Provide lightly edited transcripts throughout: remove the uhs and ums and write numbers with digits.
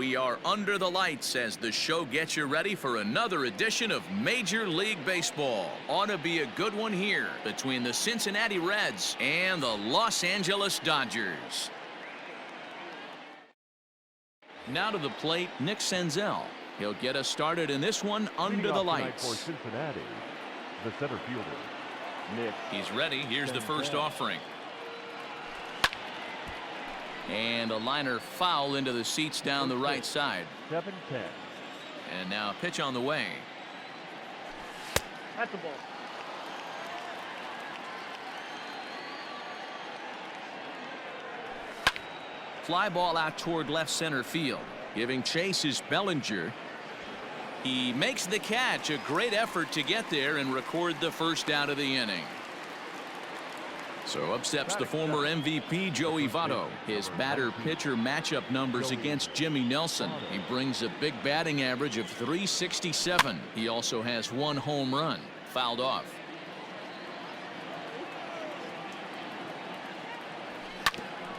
We are under the lights as the show gets you ready for another edition of Major League Baseball. Ought to be a good one here between the Cincinnati Reds and the Los Angeles Dodgers. Now to the plate, Nick Senzel. He'll get us started in this one under the lights. For Cincinnati, the center fielder, Nick. He's ready. Here's the first offering. And a liner foul into the seats down the right side. 7-10. And now a pitch on the way. That's the ball. Fly ball out toward left center field. Giving chase is Bellinger. He makes the catch. A great effort to get there and record the first out of the inning. So up steps the former MVP Joey Votto. His batter-pitcher matchup numbers against Jimmy Nelson. He brings a big batting average of .367. He also has one home run. Fouled off.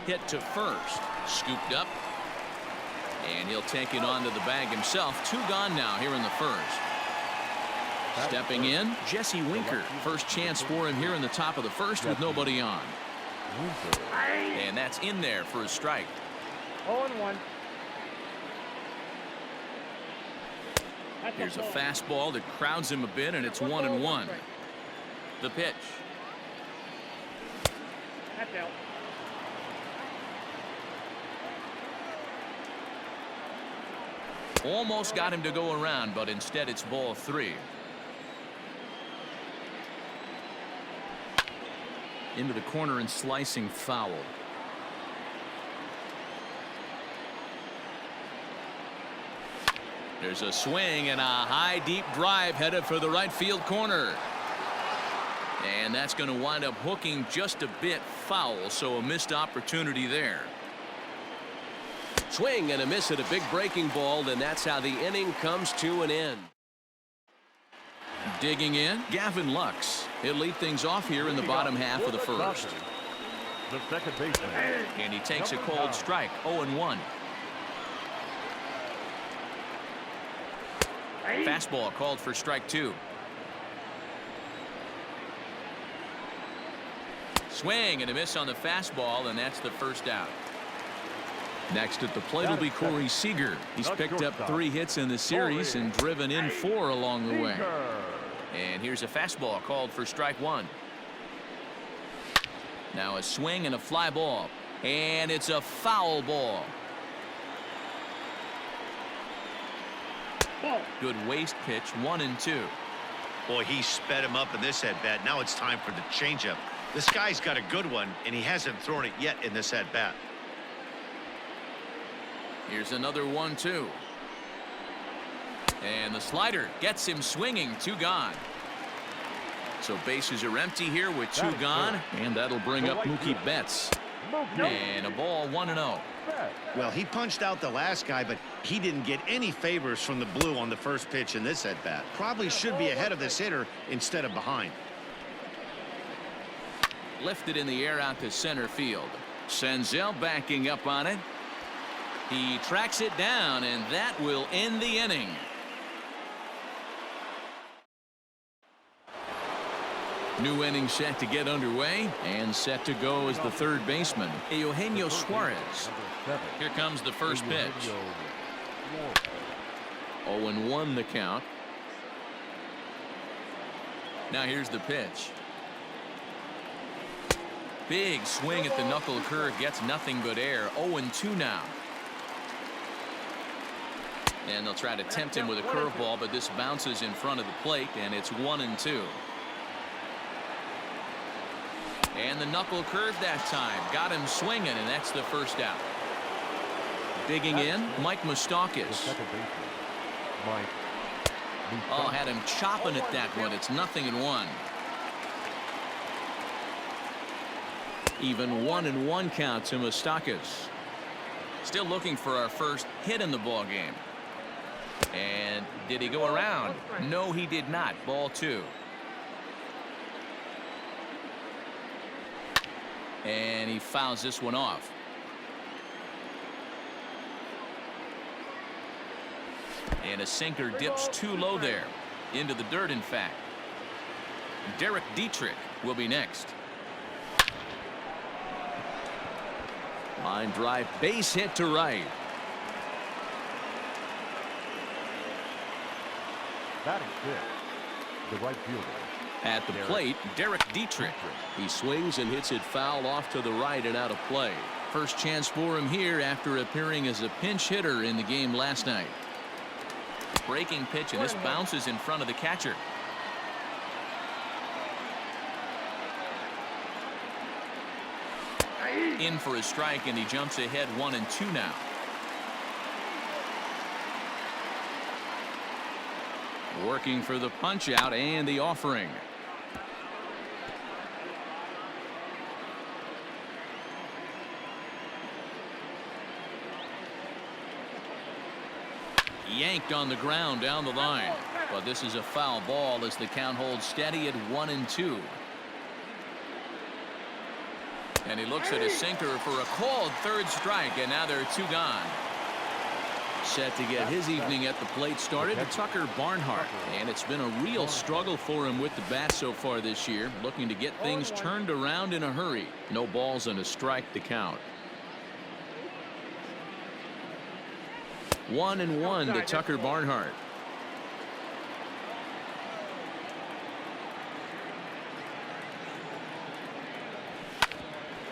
Hit to first. Scooped up. And he'll take it onto the bag himself. 2 gone now here in the first. Stepping in, Jesse Winker. First chance for him here in the top of the first with nobody on. And that's in there for a strike. 0-1. Here's a fastball that crowds him a bit, and it's 1-1. The pitch. That's out. Almost got him to go around, but instead it's ball 3. Into the corner and slicing foul. There's a swing and a high deep drive headed for the right field corner. And that's going to wind up hooking just a bit foul, so a missed opportunity there. Swing and a miss at a big breaking ball, and that's how the inning comes to an end. Digging in, Gavin Lux. He'll lead things off here in the bottom half of the first. The second baseman. And he takes a cold strike. 0-1. Fastball called for strike 2. Swing and a miss on the fastball, and that's the first out. Next at the plate will be Corey Seager. He's picked up 3 hits in the series and driven in 4 along the way. And here's a fastball called for strike 1. Now a swing and a fly ball. And it's a foul ball. Good waste pitch, 1-2. Boy, he sped him up in this at-bat. Now it's time for the changeup. This guy's got a good one, and he hasn't thrown it yet in this at-bat. Here's another 1-2. And the slider gets him swinging. 2 gone. So bases are empty here with 2 gone. And that'll bring up Mookie Betts. And a ball 1-0. Well, he punched out the last guy, but he didn't get any favors from the blue on the first pitch in this at-bat. Probably should be ahead of this hitter instead of behind. Lifted in the air out to center field. Senzel backing up on it. He tracks it down, and that will end the inning. New inning set to get underway, and set to go as the third baseman, Eugenio Suarez. Here comes the first pitch. 0-1 the count. Now here's the pitch. Big swing at the knuckle curve, gets nothing but air. 0-2 now. And they'll try to tempt him with a curveball, but this bounces in front of the plate, and it's 1-2. And the knuckle curve that time got him swinging, and that's the first out. Digging in, Mike Moustakas. Oh, had him chopping at that one. It's 0-1. Even 1-1 count to Moustakas. Still looking for our first hit in the ball game. And did he go around? No, he did not. Ball 2. And he fouls this one off. And a sinker dips too low there. Into the dirt, in fact. Derek Dietrich will be next. Line drive, base hit to right. Batting fifth, the right fielder. At the plate, Derek Dietrich. He swings and hits it foul off to the right and out of play. First chance for him here after appearing as a pinch hitter in the game last night. Breaking pitch, and this bounces in front of the catcher. In for a strike, and he jumps ahead 1-2 now. Working for the punch out and the offering. Yanked on the ground down the line, but this is a foul ball as the count holds steady at 1-2. And he looks at his sinker for a called third strike, and now there are 2 gone. Set to get his evening at the plate started, Tucker Barnhart. And it's been a real struggle for him with the bat so far this year, looking to get things turned around in a hurry. No balls and a strike to count. 1-1 to Tucker Barnhart.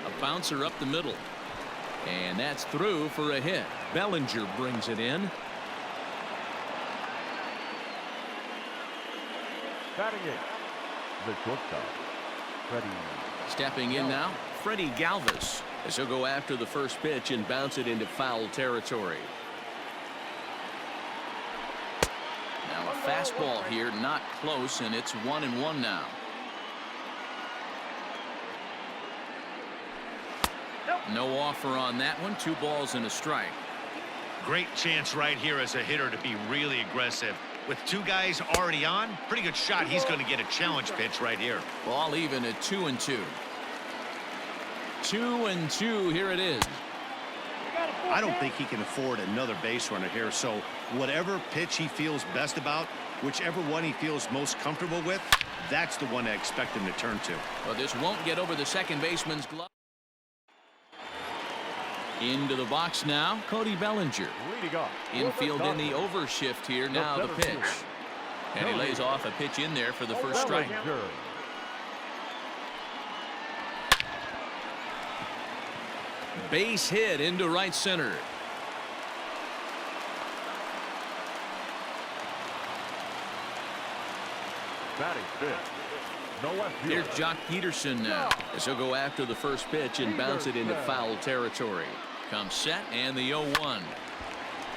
A bouncer up the middle. And that's through for a hit. Bellinger brings it in. Batting eighth, the shortstop, Freddie. Stepping in now, Freddie Galvis, as he'll go after the first pitch and bounce it into foul territory. Now a fastball here, not close, and it's 1-1 now. No offer on that one. 2 balls and a strike. Great chance right here as a hitter to be really aggressive. With 2 guys already on, pretty good shot. He's going to get a challenge pitch right here. Ball even at 2-2. 2-2, here it is. I don't think he can afford another base runner here, so whatever pitch he feels best about, whichever one he feels most comfortable with, that's the one I expect him to turn to. Well, this won't get over the second baseman's glove. Into the box now, Cody Bellinger. Leading off, Infield in the overshift here. Now the pitch. And he lays off a pitch in there for the first strike. Base hit into right center. Batting fifth, the left fielder. Here's Jock Peterson now, as he'll go after the first pitch and bounce it into foul territory. Comes set, and the 0-1.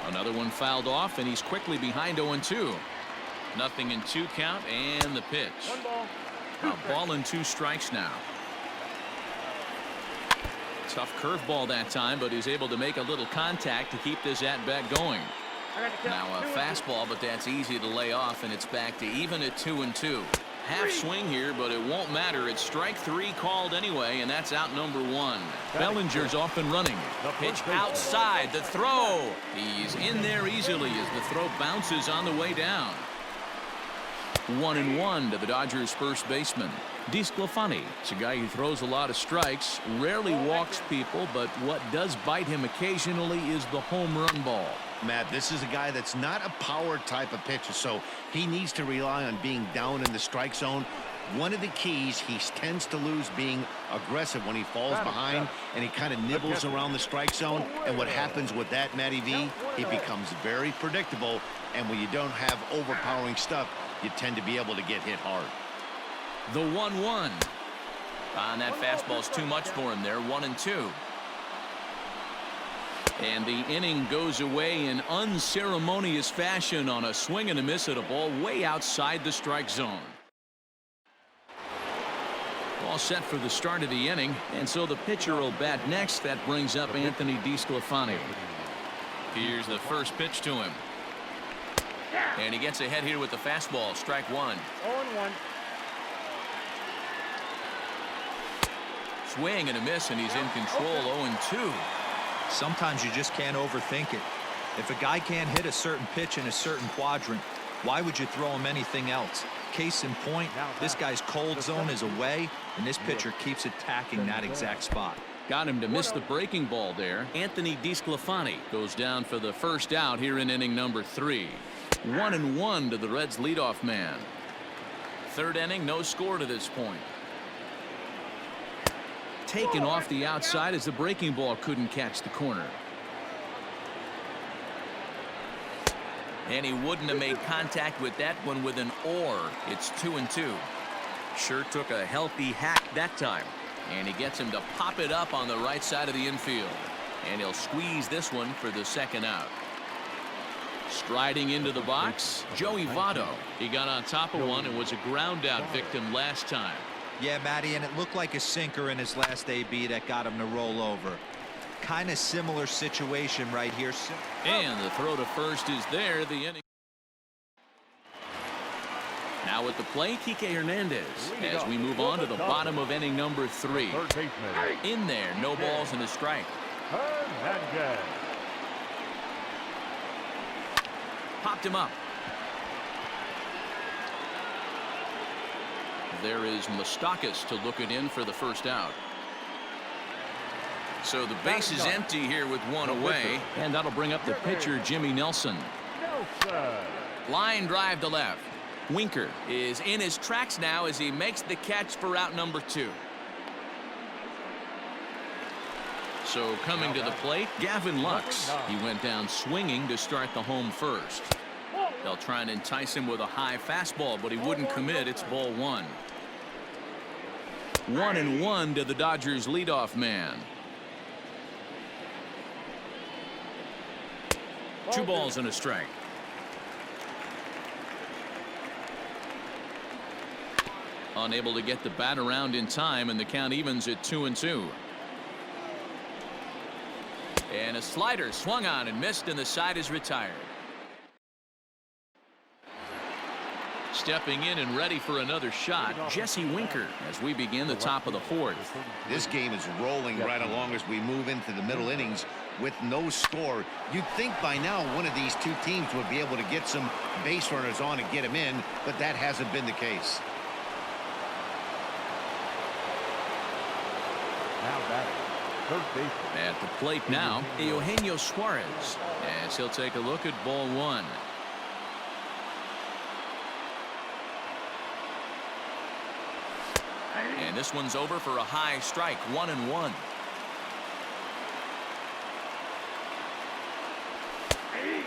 Another one fouled off, and he's quickly behind 0-2. Nothing in 2 count, and the pitch. A ball and 2 strikes now. Tough curveball that time, but he's able to make a little contact to keep this at-bat going. Now a fastball, but that's easy to lay off, and it's back to even at 2-2. Half swing here, but it won't matter. It's strike 3 called anyway, and that's out number 1. Bellinger's off and running. Pitch outside, the throw. He's in there easily as the throw bounces on the way down. 1-1 to the Dodgers' first baseman. DeSclafani. It's a guy who throws a lot of strikes, rarely walks people, but what does bite him occasionally is the home run ball. Matt, this is a guy that's not a power type of pitcher, so he needs to rely on being down in the strike zone. One of the keys, he tends to lose being aggressive when he falls behind and he kind of nibbles around the strike zone. And what happens with that, Matty V, it becomes very predictable. And when you don't have overpowering stuff, you tend to be able to get hit hard. The 1-1. And that fastball's too much for him there. 1-2. And the inning goes away in unceremonious fashion on a swing and a miss at a ball way outside the strike zone. All set for the start of the inning, and so the pitcher will bat next. That brings up Anthony DeSclafani. Here's the first pitch to him. And he gets ahead here with the fastball. Strike 1. 0-1. Swing and a miss, and he's in control. 0-2. Sometimes you just can't overthink it. If a guy can't hit a certain pitch in a certain quadrant, why would you throw him anything else? Case in point, this guy's cold zone is away, and this pitcher keeps attacking that exact spot. Got him to miss the breaking ball there. Anthony DeSclafani goes down for the first out here in inning number 3. 1-1 to the Reds leadoff man. Third inning, no score to this point. Taken off the outside as the breaking ball couldn't catch the corner. And he wouldn't have made contact with that one with an or. It's 2-2. Sure took a healthy hack that time. And he gets him to pop it up on the right side of the infield. And he'll squeeze this one for the second out. Striding into the box, Joey Votto. He got on top of one and was a ground out victim last time. Yeah, Matty, and it looked like a sinker in his last AB that got him to roll over. Kind of similar situation right here. And the throw to first is there. The inning. Now at the plate, Kike Hernandez as we move on to the bottom of inning number 3. Third baseman. In there, no balls and a strike. Hernandez. Popped him up. There is Moustakas to look it in for the first out. So the base is empty here with one away, and that'll bring up the pitcher, Jimmy Nelson. Nelson. Line drive to left. Winker is in his tracks now as he makes the catch for out number 2. So coming to the plate, Gavin Lux. He went down swinging to start the home first. They'll try and entice him with a high fastball, but he wouldn't commit. It's ball 1. 1-1 to the Dodgers leadoff man. 2 balls and a strike. Unable to get the bat around in time, and the count evens at 2-2. And a slider swung on and missed, and the side is retired. Stepping in and ready for another shot, Jesse Winker, as we begin the top of the 4th. This game is rolling right along as we move into the middle innings with no score. You'd think by now one of these 2 teams would be able to get some base runners on and get them in, but that hasn't been the case. Now batting. Third baseman. At the plate now, Eugenio Suarez, as he'll take a look at ball 1. And this one's over for a high strike, 1-1.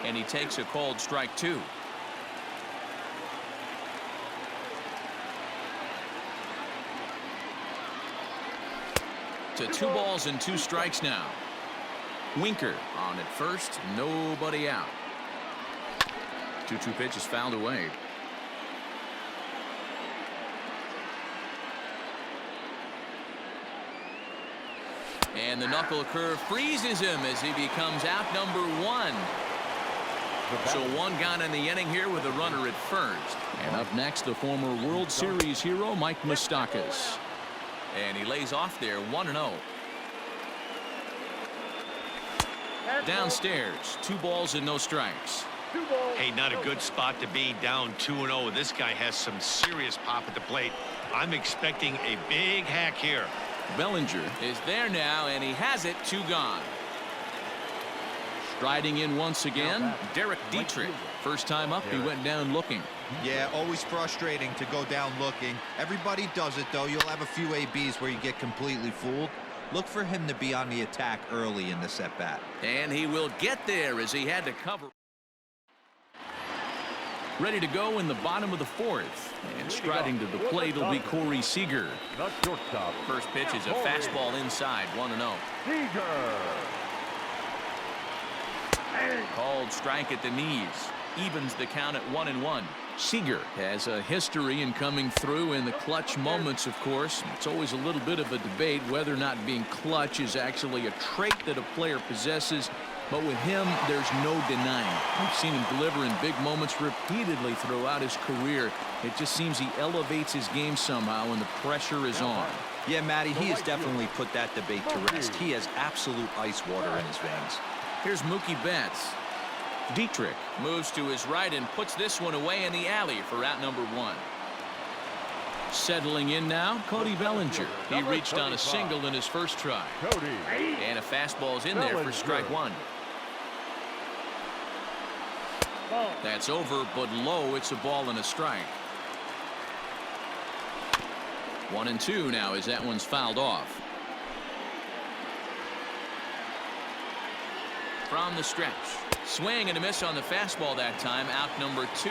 And he takes a called strike 2. To 2 balls and 2 strikes now. Winker on at first, nobody out. 2-2 pitch is fouled away. And the knuckle curve freezes him as he becomes out number 1. So 1 gone in the inning here with a runner at first. And up next, the former World Series hero, Mike Moustakas. And he lays off there, 1-0. Downstairs, 2 balls and no strikes. Hey, not a good spot to be, down 2-0. This guy has some serious pop at the plate. I'm expecting a big hack here. Bellinger is there now, and he has it. 2 gone. Striding in once again, Derek Dietrich. First time up, he went down looking. Yeah, always frustrating to go down looking. Everybody does it, though. You'll have a few ABs where you get completely fooled. Look for him to be on the attack early in this at-bat. And he will get there as he had to cover. Ready to go in the bottom of the 4th. And striding to the plate will be Corey Seager. The shortstop. First pitch is a fastball inside, 1-0. Seager. Called strike at the knees. Evens the count at 1-1. Seager has a history in coming through in the clutch moments, of course. It's always a little bit of a debate whether or not being clutch is actually a trait that a player possesses. But with him, there's no denying. We've seen him deliver in big moments repeatedly throughout his career. It just seems he elevates his game somehow when the pressure is on. Yeah, Matty, he has definitely put that debate to rest. He has absolute ice water in his veins. Here's Mookie Betts. Dietrich moves to his right and puts this one away in the alley for out number 1. Settling in now, Cody Bellinger. He reached on a single in his first try. Cody. And a fastball's in there for strike 1. Ball. That's over, but low. It's a ball and a strike. 1-2 now as that one's fouled off. From the stretch. Swing and a miss on the fastball that time. Out number 2.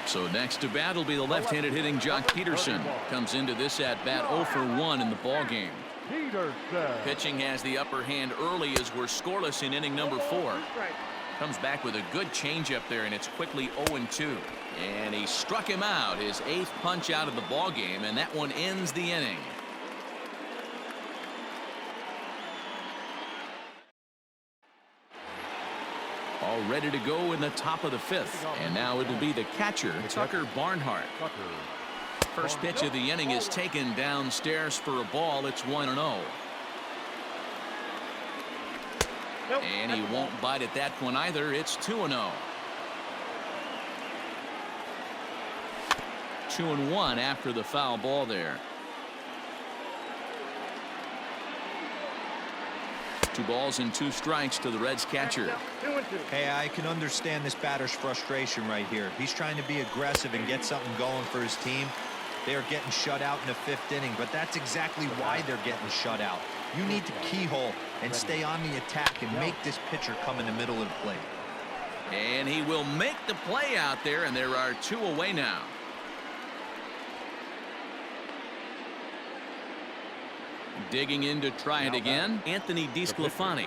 So next to bat will be the left-handed hitting Jock Peterson. Comes into this at bat 0 for 1 in the ball game. Peterson. Pitching has the upper hand early as we're scoreless in inning number 4. Strike. Comes back with a good changeup there, and it's quickly 0-2. And he struck him out, his 8th punch out of the ball game, and that one ends the inning. All ready to go in the top of the 5th. And now it'll be the catcher, Tucker Barnhart. First pitch of the inning is taken downstairs for a ball. It's 1-0. Nope. And he won't bite at that one either. It's 2-0. 2-1 after the foul ball there. 2 balls and 2 strikes to the Reds catcher. 2-2. Hey, I can understand this batter's frustration right here. He's trying to be aggressive and get something going for his team. They are getting shut out in the 5th inning, but that's exactly why they're getting shut out. You need to keyhole and stay on the attack and make this pitcher come in the middle of the plate. And he will make the play out there, and there are 2 away now. Digging in to try it again, Anthony DeSclafani.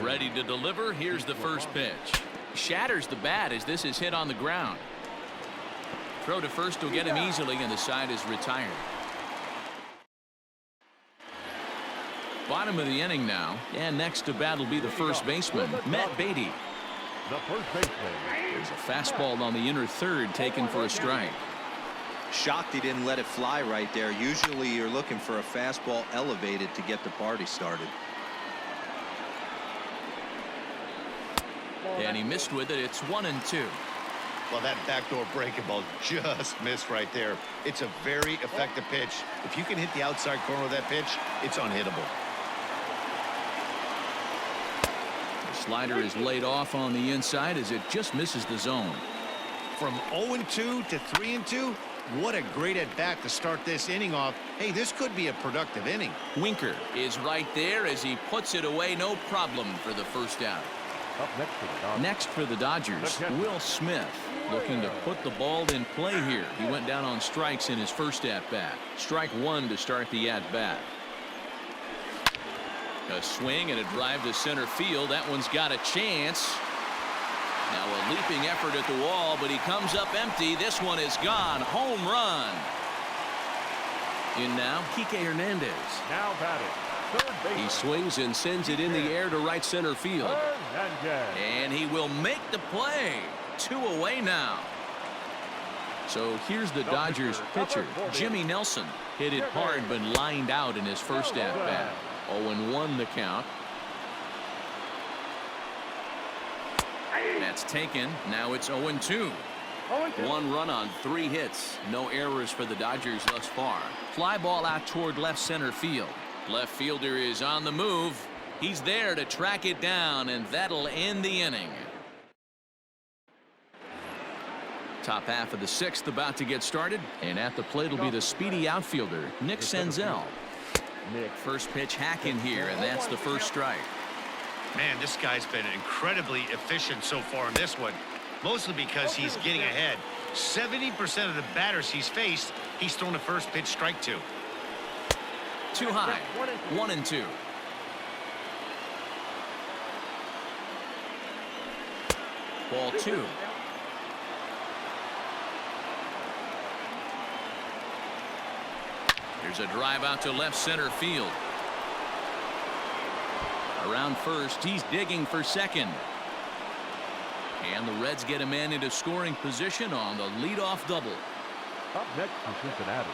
Ready to deliver. Here's the first pitch. Shatters the bat as this is hit on the ground. Throw to first will get him easily, and the side is retired. Bottom of the inning now, and next to bat will be the first baseman, Matt Beatty. The first baseman. There's a fastball on the inner 3rd taken for a strike. Shocked he didn't let it fly right there. Usually you're looking for a fastball elevated to get the party started. And he missed with it. It's 1-2. Well, that backdoor breaking ball just missed right there. It's a very effective pitch. If you can hit the outside corner of that pitch, it's unhittable. The slider is laid off on the inside as it just misses the zone. From 0-2 to 3-2, what a great at bat to start this inning off. Hey, this could be a productive inning. Winker is right there as he puts it away. No problem for the first out. Up next for the Dodgers. Next for the Dodgers, Will Smith, looking to put the ball in play here. He went down on strikes in his first at-bat. Strike 1 to start the at-bat. A swing and a drive to center field. That one's got a chance. Now a leaping effort at the wall, but he comes up empty. This one is gone. Home run. In now, Kike Hernandez. Now batting. Third baseman. He swings and sends it in the air to right center field. Hernandez. And he will make the play. 2 away now. So here's the Dodgers pitcher, Jimmy Nelson. Hit it hard but lined out in his first at-bat. 0-1 the count. That's taken. Now it's 0-2. 1 run on 3 hits. No errors for the Dodgers thus far. Fly ball out toward left center field. Left fielder is on the move. He's there to track it down, and that'll end the inning. Top half of the 6th about to get started, and at the plate will be the speedy outfielder, Nick Senzel. First pitch hacking here, and that's the first strike. Man, this guy's been incredibly efficient so far in this one, mostly because he's getting ahead. 70% of the batters he's faced, he's thrown a first pitch strike to. Too high. 1-2. Ball 2. There's a drive out to left center field. Around first, he's digging for second. And the Reds get a man into scoring position on the leadoff double. Up next for Cincinnati,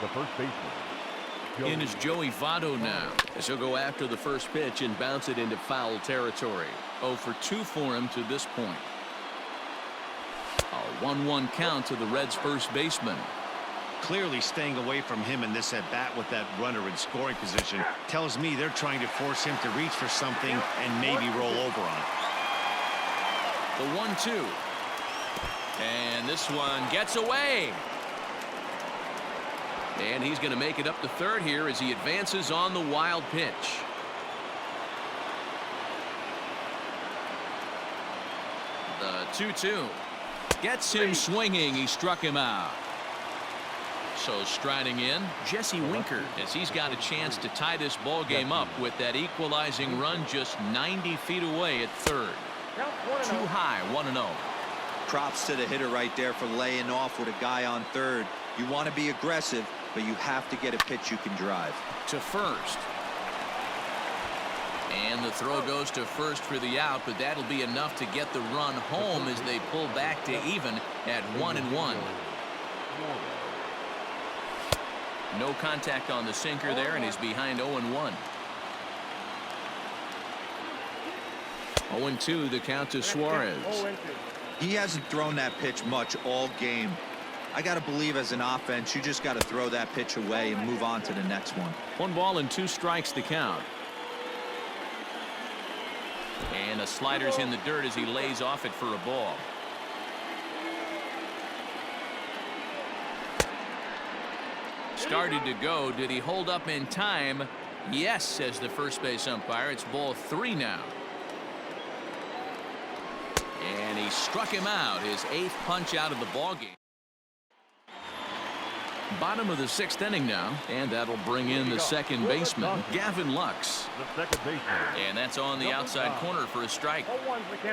the first baseman. In is Joey Votto now, as he'll go after the first pitch and bounce it into foul territory. 0 for 2 for him to this point. A 1-1 count to the Reds' first baseman. Clearly staying away from him in this at-bat with that runner in scoring position tells me they're trying to force him to reach for something and maybe roll over on it. The 1-2. And this one gets away. And he's going to make it up to third here as he advances on the wild pitch. The 2-2 gets him swinging. He struck him out. So striding in, Jesse Winker, as he's got a chance to tie this ball game up with that equalizing run just 90 feet away at third. Too high, 1-0. Props to the hitter right there for laying off with a guy on third. You want to be aggressive, but you have to get a pitch you can drive. To first. And the throw goes to first for the out, but that'll be enough to get the run home as they pull back to even at 1-1. No contact on the sinker there, and he's behind 0-1. 0-2 the count to Suarez. He hasn't thrown that pitch much all game. I got to believe as an offense, you just got to throw that pitch away and move on to the next one. 1 ball and 2 strikes the count. And a slider's in the dirt as he lays off it for a ball. Started to go. Did he hold up in time? Yes, says the first base umpire. It's ball 3 now. And he struck him out, his 8th punch out of the ballgame. Bottom of the 6th inning now, and that'll bring in the second baseman, Gavin Lux. The second baseman. And that's on the outside corner for a strike.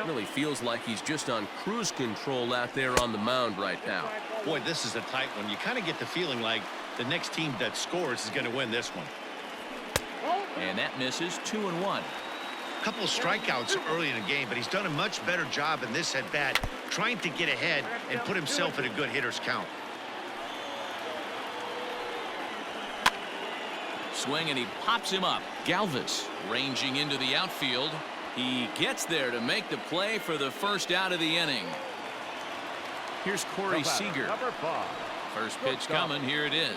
Really feels like he's just on cruise control out there on the mound right now. Boy, this is a tight one. You kind of get the feeling like the next team that scores is going to win this one. And that misses. 2-1. A couple of strikeouts early in the game, but he's done a much better job in this at bat trying to get ahead and put himself in a good hitter's count. Swing, and he pops him up. Galvis ranging into the outfield. He gets there to make the play for the first out of the inning. Here's Corey Seager. Number 5. First pitch coming. Here it is.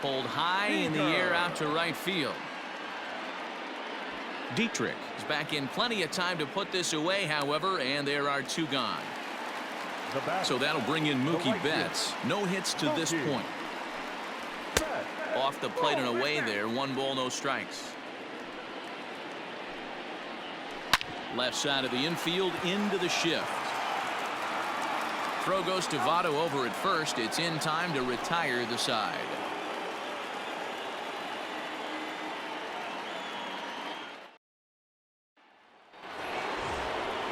Pulled high in the air out to right field. Dietrich is back in plenty of time to put this away, however, and there are 2 gone. So that'll bring in Mookie Betts. No hits to this point. Off the plate and away there. 1 ball, no strikes. Left side of the infield into the shift. Throw goes to Votto over at first. It's in time to retire the side.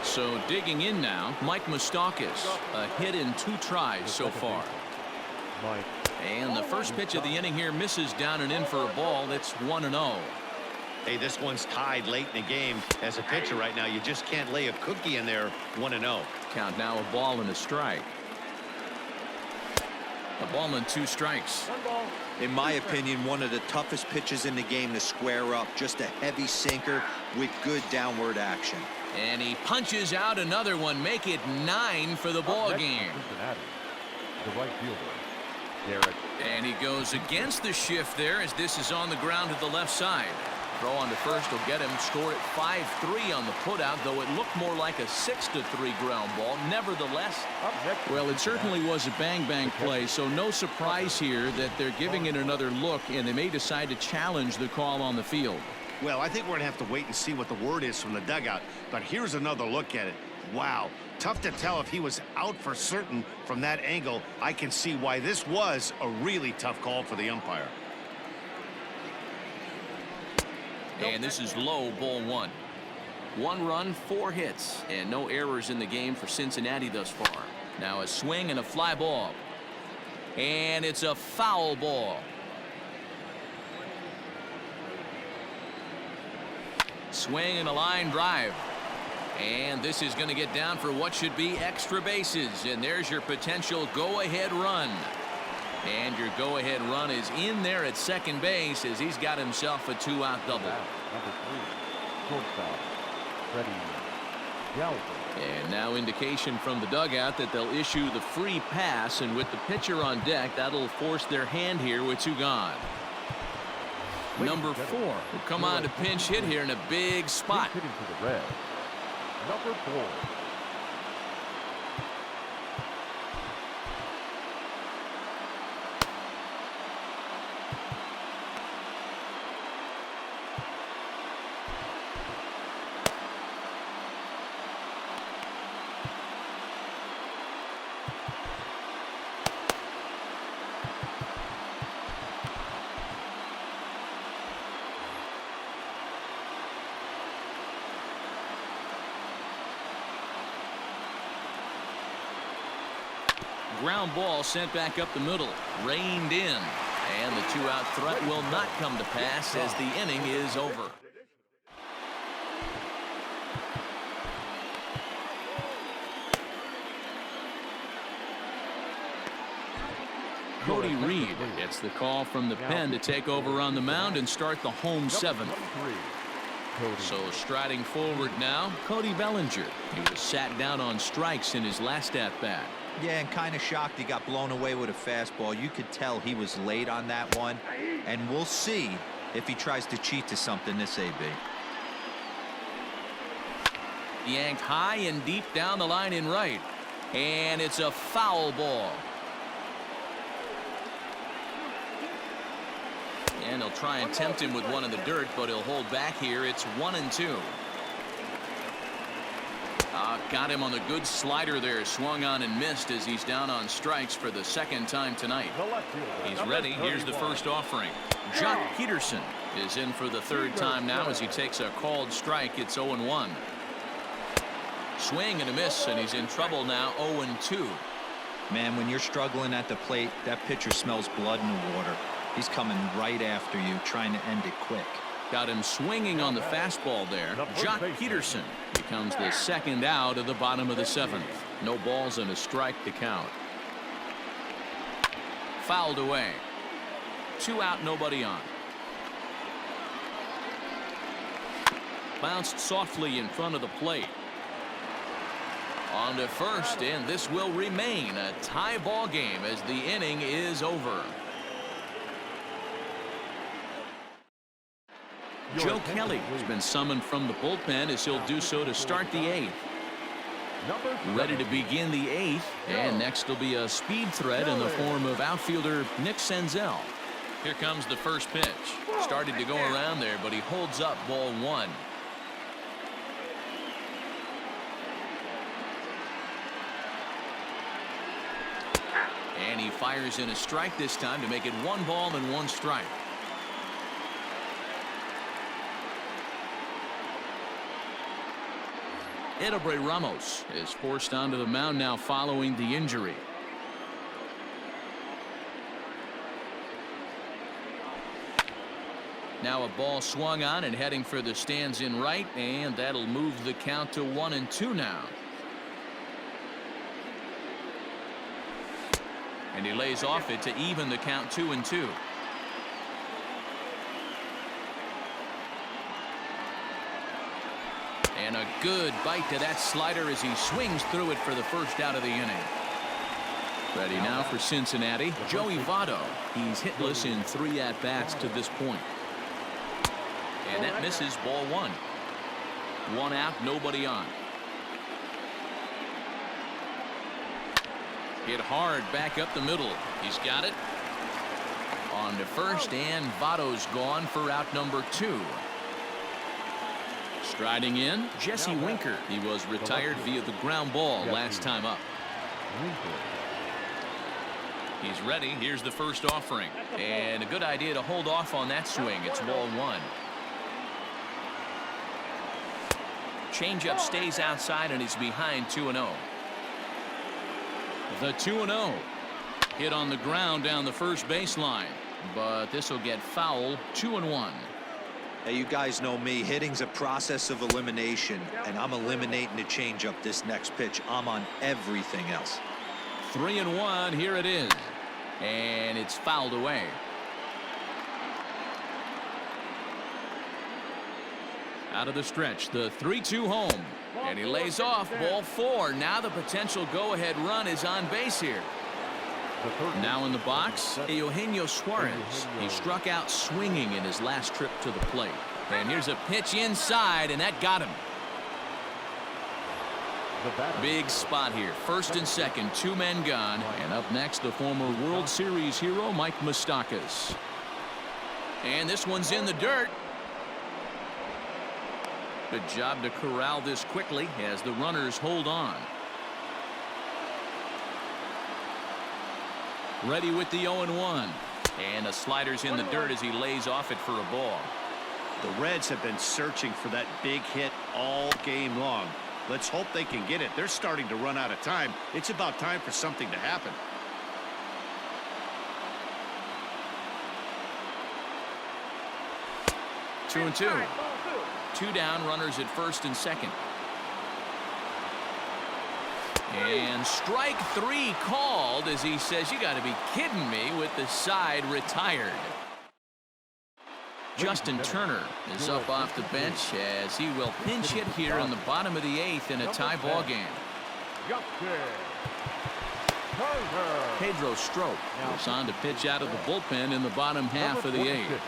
So digging in now, Mike Moustakas. A hit in 2 tries so far. And the first pitch of the inning here misses down and in for a ball. That's 1-0. Hey, this one's tied late in the game. As a pitcher right now, you just can't lay a cookie in there. 1-0. Count now, a ball and a strike. A ball and 2 strikes. In my opinion, one of the toughest pitches in the game to square up. Just a heavy sinker with good downward action. And he punches out another one. Make it 9 for the ball game. Cincinnati, the right fielder, Derek. And he goes against the shift there as this is on the ground to the left side. Throw on to first will get him. Score at 5-3 on the putout, though it looked more like a 6-3 ground ball. Nevertheless, well, it certainly was a bang-bang play, so no surprise here that they're giving it another look, and they may decide to challenge the call on the field. Well, I think we're going to have to wait and see what the word is from the dugout. But here's another look at it. Wow. Tough to tell if he was out for certain from that angle. I can see why this was a really tough call for the umpire. And this is low, ball 1. 1 run, 4 hits, and no errors in the game for Cincinnati thus far. Now a swing and a fly ball. And it's a foul ball. Swing and a line drive. And this is going to get down for what should be extra bases. And there's your potential go-ahead run. And your go-ahead run is in there at second base as he's got himself a 2-out double. Number 3, shortstop, Freddie Galvin. And now indication from the dugout that they'll issue the free pass, and with the pitcher on deck, that'll force their hand here with 2 gone. Number 4 will come on to pinch hit here in a big spot. Pinch hitting to the red. Number 4. Ground ball sent back up the middle, reined in, and the 2-out threat will not come to pass as the inning is over. Cody Reed gets the call from the pen to take over on the mound and start the home 7th. So striding forward now, Cody Bellinger. He was sat down on strikes in his last at-bat. Yeah, and kind of shocked he got blown away with a fastball. You could tell he was late on that one. And we'll see if he tries to cheat to something this AB. Yanked high and deep down the line in right. And it's a foul ball. And he'll try and tempt him with one in the dirt, but he'll hold back here. It's 1-2. Got him on the good slider there. Swung on and missed as he's down on strikes for the 2nd time tonight. He's ready. Here's the first offering. Jock Peterson is in for the 3rd time now as he takes a called strike. It's 0-1. Swing and a miss, and he's in trouble now. 0-2. Man, when you're struggling at the plate, that pitcher smells blood in the water. He's coming right after you, trying to end it quick. Got him swinging on the fastball there. Jock Peterson becomes the 2nd out of the bottom of the 7th. No balls and a strike to count. Fouled away. 2 out, nobody on. Bounced softly in front of the plate. On to first, and this will remain a tie ball game as the inning is over. Joe Kelly has been summoned from the bullpen as he'll do so to start the 8th. Ready to begin the 8th, and next will be a speed threat in the form of outfielder Nick Senzel. Here comes the first pitch. Started to go around there, but he holds up ball 1. And he fires in a strike this time to make it 1 ball and 1 strike. Edelbray Ramos is forced onto the mound now following the injury. Now a ball swung on and heading for the stands in right, and that'll move the count to 1-2 now. And he lays off it to even the count 2-2. And a good bite to that slider as he swings through it for the 1st out of the inning. Ready now for Cincinnati, Joey Votto. He's hitless in 3 at-bats to this point. And that misses ball 1. 1 out, nobody on. Hit hard back up the middle. He's got it. On to first, and Votto's gone for out number 2. Striding in, Jesse Winker. He was retired via the ground ball last time up. He's ready. Here's the first offering. And a good idea to hold off on that swing. It's ball 1. Changeup stays outside, and he's behind 2-0. The 2-0. Hit on the ground down the first baseline. But this will get foul. 2-1. Hey, you guys know me. Hitting's a process of elimination, and I'm eliminating the changeup this next pitch. I'm on everything else. 3-1. Here it is. And it's fouled away. Out of the stretch, the 3-2 home. And he lays off ball 4. Now the potential go-ahead run is on base here. Now in the box, Eugenio Suarez. He struck out swinging in his last trip to the plate. And here's a pitch inside, and that got him. Big spot here. First and second, 2 men gone. And up next, the former World Series hero, Mike Moustakas. And this one's in the dirt. Good job to corral this quickly as the runners hold on. Ready with the 0-1. And the slider's in the dirt as he lays off it for a ball. The Reds have been searching for that big hit all game long. Let's hope they can get it. They're starting to run out of time. It's about time for something to happen. Two and 2. 2 down, runners at first and second. And strike 3 called as he says, you got to be kidding me, with the side retired. Justin Turner is up off the bench as he will pinch hit here in the bottom of the 8th in a tie ball game. Pedro Strop goes on to pitch out of the bullpen in the bottom half of the 8th.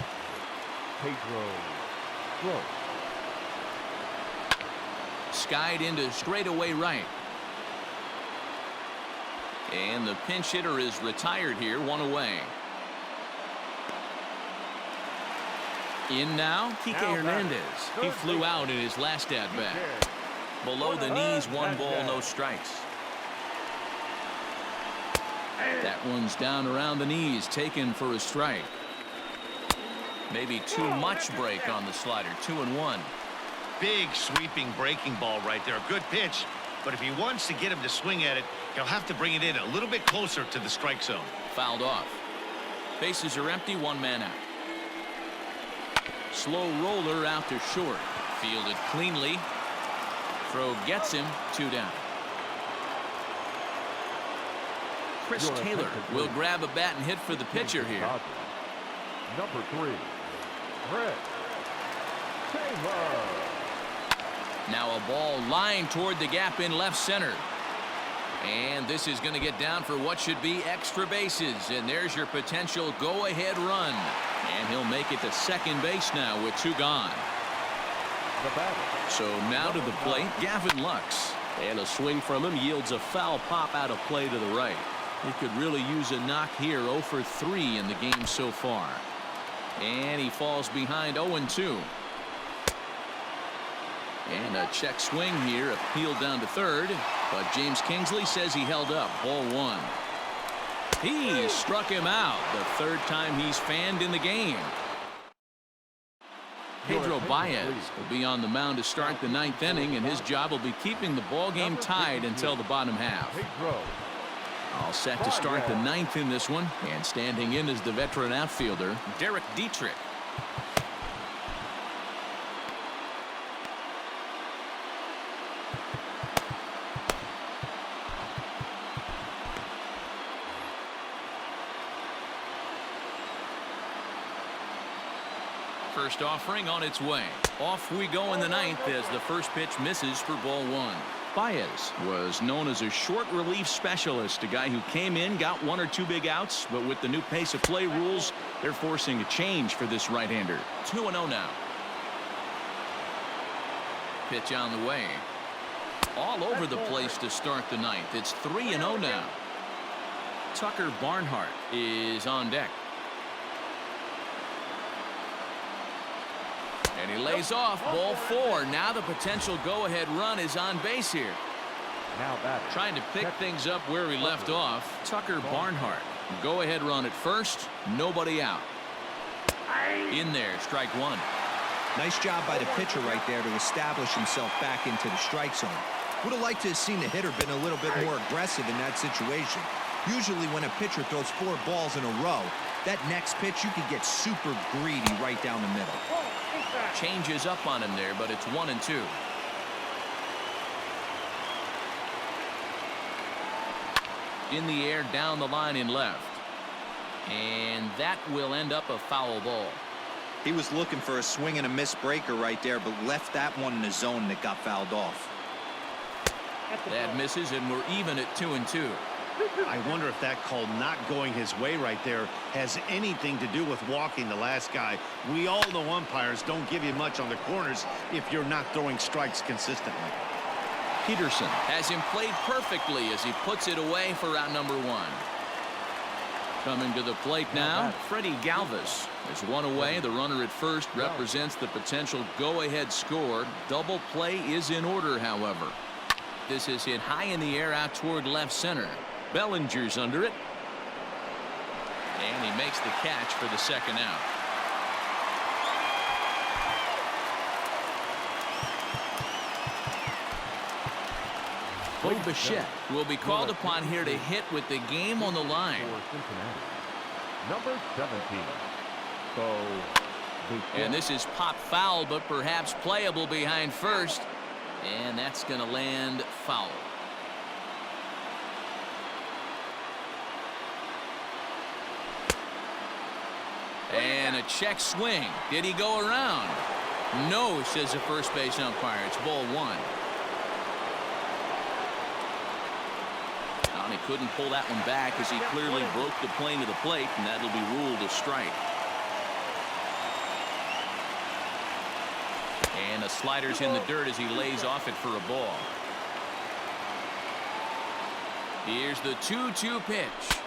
Pedro Strop. Skied into straightaway right. And the pinch hitter is retired here, 1 away. In now, Kike Hernandez. He flew out in his last at-bat. Below the knees, 1 ball, no strikes. That one's down around the knees, taken for a strike. Maybe too much break on the slider, 2-1. Big sweeping breaking ball right there. A good pitch, but if he wants to get him to swing at it, he'll have to bring it in a little bit closer to the strike zone. Fouled off. Bases are empty, 1 man out. Slow roller out to short. Fielded cleanly. Throw gets him, 2 down. Chris Taylor will grab a bat and hit for the pitcher here. Number 3, Chris Taylor. Now a ball lined toward the gap in left center. And this is going to get down for what should be extra bases. And there's your potential go-ahead run. And he'll make it to second base now with 2 gone. So now to the plate, Gavin Lux. And a swing from him yields a foul pop out of play to the right. He could really use a knock here. 0 for 3 in the game so far. And he falls behind 0-2. And a check swing here, appealed down to third. But James Kingsley says he held up. Ball 1. He struck him out, the 3rd time he's fanned in the game. Pedro Baez will be on the mound to start the 9th inning, and his job will be keeping the ball game tied until the bottom half. All set to start the 9th in this one, and standing in is the veteran outfielder, Derek Dietrich. First offering on its way. Off we go in the 9th as the first pitch misses for ball 1. Baez was known as a short relief specialist, a guy who came in, got 1 or 2 big outs, but with the new pace of play rules, they're forcing a change for this right-hander. 2-0 now. Pitch on the way. All over the place to start the 9th. It's 3-0 now. Tucker Barnhart is on deck. And he lays off ball 4. Now the potential go-ahead run is on base here. Now batting. Trying to pick things up where he left off. Tucker Barnhart. Go-ahead run at first. Nobody out. In there, strike 1. Nice job by the pitcher right there to establish himself back into the strike zone. Would have liked to have seen the hitter been a little bit more aggressive in that situation. Usually when a pitcher throws 4 balls in a row, that next pitch you could get super greedy right down the middle. Changes up on him there, but it's 1-2. In the air, down the line in left. And that will end up a foul ball. He was looking for a swing and a miss breaker right there, but left that one in the zone that got fouled off. That misses, and we're even at 2-2. I wonder if that call not going his way right there has anything to do with walking the last guy. We all know umpires don't give you much on the corners if you're not throwing strikes consistently. Peterson has him played perfectly as he puts it away for out number 1. Coming to the plate now, Freddie Galvis is one away. The runner at first represents the potential go-ahead score. Double play is in order, however. This is hit high in the air out toward left center. Bellinger's under it. And he makes the catch for the second out. Bo Bichette will be called upon here to hit with the game on the line. For Cincinnati, number 17. So, And this is pop foul, but perhaps playable behind first. And that's going to land foul. And a check swing. Did he go around? No, says the first base umpire. It's ball 1. He couldn't pull that one back as he clearly broke the plane of the plate, and that'll be ruled a strike. And the slider's in the dirt as he lays off it for a ball. Here's the 2-2 pitch.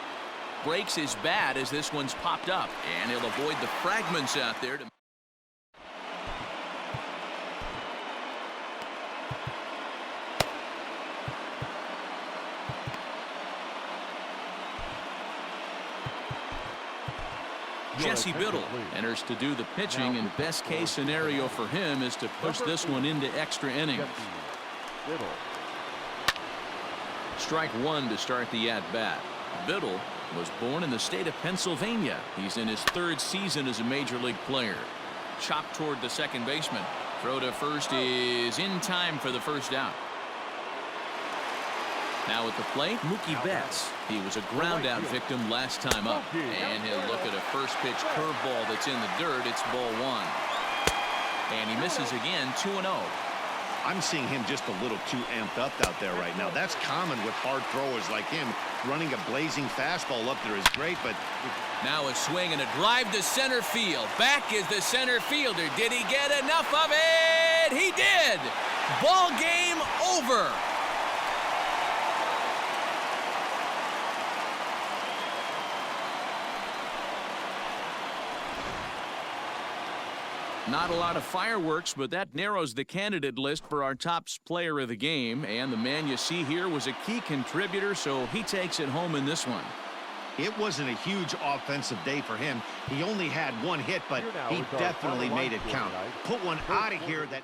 Breaks his bat as this one's popped up, and he'll avoid the fragments out there. Jesse Biddle enters to do the pitching, and best case scenario for him is to push this one into extra innings. Strike 1 to start the at-bat. Biddle was born in the state of Pennsylvania. He's in his 3rd season as a major league player. Chopped toward the second baseman. Throw to first is in time for the first out. Now at the plate, Mookie Betts. He was a ground-out victim last time up. And he'll look at a first-pitch curveball that's in the dirt. It's ball 1. And he misses again, 2-0. I'm seeing him just a little too amped up out there right now. That's common with hard throwers like him. Running a blazing fastball up there is great, but... Now a swing and a drive to center field. Back is the center fielder. Did he get enough of it? He did! Ball game over. Not a lot of fireworks, but that narrows the candidate list for our top player of the game. And the man you see here was a key contributor, so he takes it home in this one. It wasn't a huge offensive day for him. He only had 1 hit, but he definitely made it count. Put one out of here that...